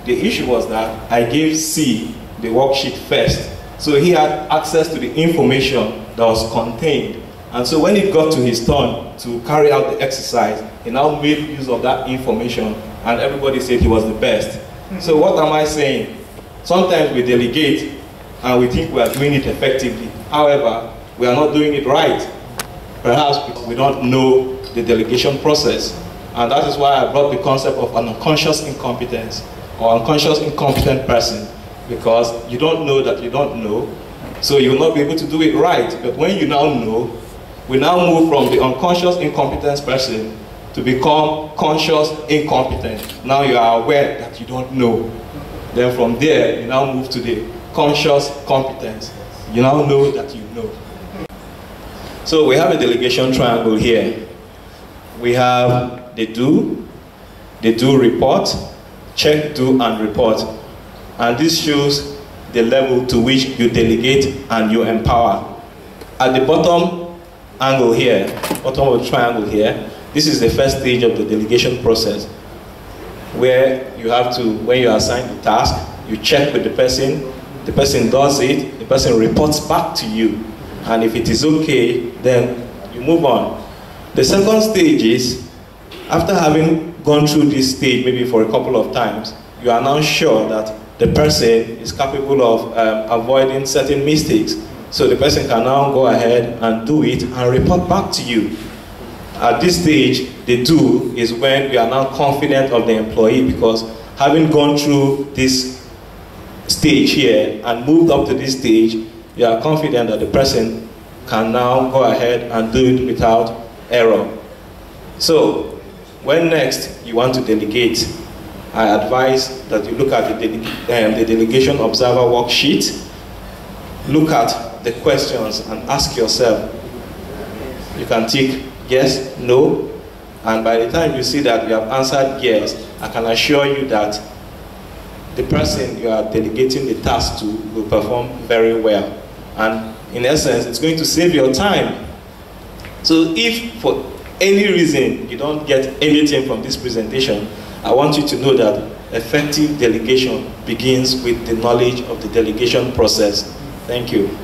The issue was that I gave C the worksheet first. So he had access to the information that was contained. And so when it got to his turn to carry out the exercise, he now made use of that information and everybody said he was the best. So what am I saying? Sometimes we delegate and we think we are doing it effectively. However, we are not doing it right. Perhaps because we don't know the delegation process. And that is why I brought the concept of an unconscious incompetence or unconscious incompetent person, because you don't know that you don't know, so you will not be able to do it right. But when you now know, we now move from the unconscious incompetence person to become conscious incompetent. Now you are aware that you don't know. Then from there, you now move to the conscious competence. You now know that you know. So we have a delegation triangle here. We have the do report, check, do, and report. And this shows the level to which you delegate and you empower. At the bottom angle here, bottom of the triangle here, this is the first stage of the delegation process, where you have to, when you assign the task, you check with the person does it, the person reports back to you. And if it is okay, then you move on. The second stage is, after having gone through this stage maybe for a couple of times, you are now sure that the person is capable of avoiding certain mistakes. So the person can now go ahead and do it and report back to you. At this stage, the do is when you are now confident of the employee, because having gone through this stage here and moved up to this stage, you are confident that the person can now go ahead and do it without error. So when next you want to delegate, I advise that you look at the delegation observer worksheet, look at the questions and ask yourself. You can tick yes, no, and by the time you see that you have answered yes, I can assure you that the person you are delegating the task to will perform very well. And in essence, it's going to save your time. So if for any reason you don't get anything from this presentation, I want you to know that effective delegation begins with the knowledge of the delegation process. Thank you.